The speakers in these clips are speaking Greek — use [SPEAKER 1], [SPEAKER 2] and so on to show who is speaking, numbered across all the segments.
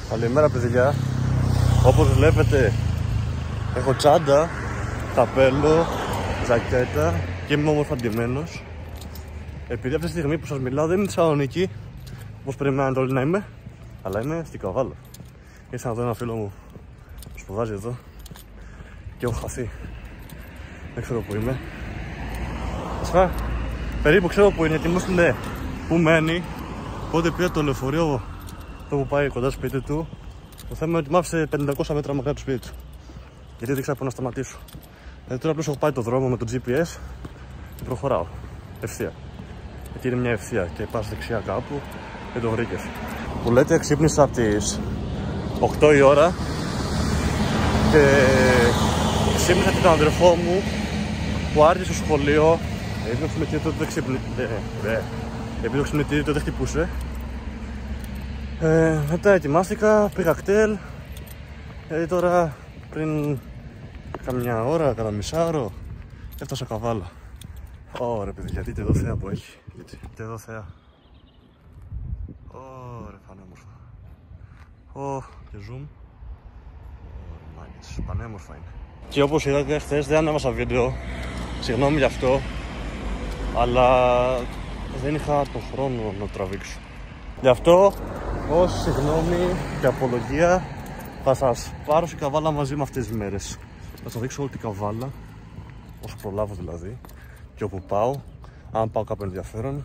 [SPEAKER 1] Καλημέρα παιδιά. Όπως βλέπετε έχω τσάντα, καπέλο, ζακέτα και είμαι όμορφα ντυμένος. Επειδή αυτή τη στιγμή που σας μιλάω δεν είναι Θεσσαλονίκη όπως περιμένατε όλοι να είμαι, αλλά είμαι στην Καβάλα. Ήρθα να δω ένα φίλο μου που σπουδάζει εδώ και έχω χαθεί. Δεν ξέρω που είμαι. Βασικά περίπου ξέρω που είναι, γιατί μου έστειλε που μένει. Οπότε πήρα το λεωφορείο το που πάει κοντά στο σπίτι του. Το θέμα είναι ότι μ' άφησε 500 μέτρα μακριά του σπίτι του, γιατί δεν ήξερα πού να σταματήσω. Τώρα απλώς έχω πάει το δρόμο με το GPS και προχωράω ευθεία. Εκεί είναι μια ευθεία και πας δεξιά κάπου και το βρήκες. Που λέτε ξύπνησα από τις 8 η ώρα και ξύπνησα και τον αδερφό μου που άρχισε στο σχολείο. Επειδή το ξυπνητήρι το δεν χτυπούσε. Μετά ετοιμάστηκα, πήγα κτέλ. Τώρα πριν καμιά ώρα, κατά μισάωρο, έφτασα Καβάλα. Ωραία παιδιά, δείτε εδώ θέα που έχει. Δείτε εδώ θέα. Ωραία, πανέμορφα. Και zoom. Ωραία, μάγκες, πανέμορφα είναι. Και όπως είδατε χθες δεν ανέβασα βίντεο. Συγγνώμη γι' αυτό. Αλλά δεν είχα τον χρόνο να το τραβήξω. Γι' αυτό, ως συγγνώμη και απολογία, θα σας πάρω στην Καβάλα μαζί με αυτές τις μέρες. Θα σας δείξω όλη την Καβάλα, όσο προλάβω δηλαδή, και όπου πάω, αν πάω κάπου ενδιαφέρον.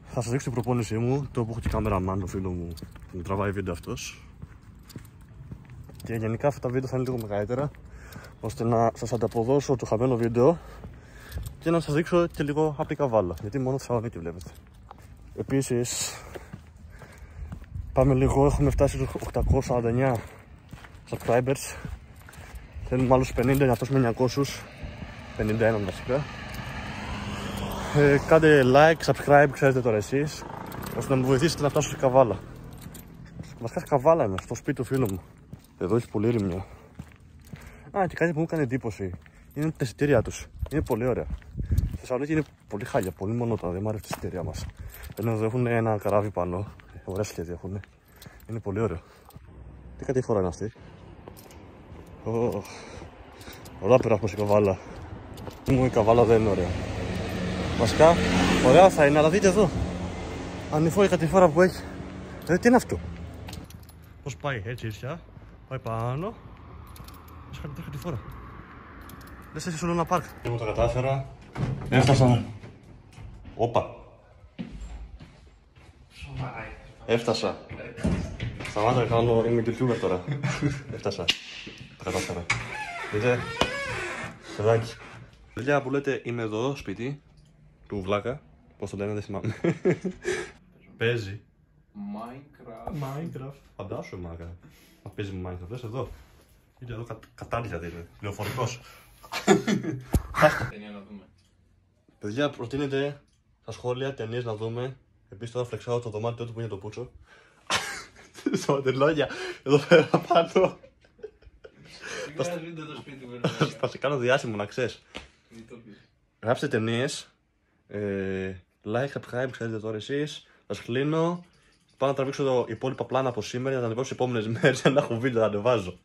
[SPEAKER 1] Θα σας δείξω την προπόνησή μου, το που έχω και κάμεραμαν, το φίλο μου που μου τραβάει βίντεο αυτός. Και γενικά αυτά τα βίντεο θα είναι λίγο μεγαλύτερα, ώστε να σας ανταποδώσω το χαμένο βίντεο και να σας δείξω και λίγο από την Καβάλα, γιατί μόνο Θεσσαλονίκη βλέπετε. Επίσης, πάμε λίγο, έχουμε φτάσει στους 849 subscribers. Θέλουμε άλλους 50 να φτάσουμε 900, 51 βασικά. Κάντε like, subscribe, ξέρετε τώρα εσείς, ώστε να με βοηθήσετε να φτάσω στη Καβάλα. Βασικά στη Καβάλα είμαι, στο σπίτι του φίλου μου. Εδώ έχει πολύ ρημιά. Και κάτι που μου έκανε εντύπωση είναι τα εισιτήριά τους. Είναι πολύ ωραία. Στη Θεσσαλονίκη είναι πολύ χάλια, πολύ μονότανα, δεν μου αρέσει τα εισιτήριά μας. Ενώ εδώ έχουν ένα καράβι πάνω, ωραία σχέδια έχουν. Είναι πολύ ωραίο. Τι κατηφόρα είναι αυτή. Ωραία περάσουμε στην Καβάλα. Η Καβάλα δεν είναι ωραία. Βασικά, ωραία θα είναι, αλλά δείτε εδώ. Ανηφόρη κατηφόρα που έχει. Τι είναι αυτό. Πώς πάει έτσι ίσια. Πάει πάνω. Έχει κατηφόρα. Λες έχεις όλο ένα πάρκ. Και μου το κατάφερα. Έφτασα. Όπα. Έφτασα. Σταμάτα, είμαι YouTuber τώρα. Έφτασα. Τα κατάφερα. Δείτε. Παιδάκι. Παιδιά που λέτε είμαι εδώ σπίτι του βλάκα. Πώς το λένε δεν θυμάμαι. Παίζει Minecraft. Φαντάσου μάγκα. Να παίζει Minecraft. Δες εδώ. Είναι εδώ κατάντια είναι. Λεωφορικός.
[SPEAKER 2] Ταινία να δούμε.
[SPEAKER 1] Παιδιά προτείνετε στα σχόλια ταινίες να δούμε. Επίσης τώρα φλεξάω το δωμάτιο του που είναι το πούτσο. Σωματελόγια. Εδώ πέρα πάνω. Θα σε κάνω διάσημο να ξέρεις. Γράψτε ταινίες. Like, subscribe, ξέρετε τώρα εσείς. Σας κλείνω. Πάω να τραβήξω το υπόλοιπα πλάνα από σήμερα για να τα ανεβάσω τις επόμενες μέρες για να έχω βίντεο να ανεβάζω.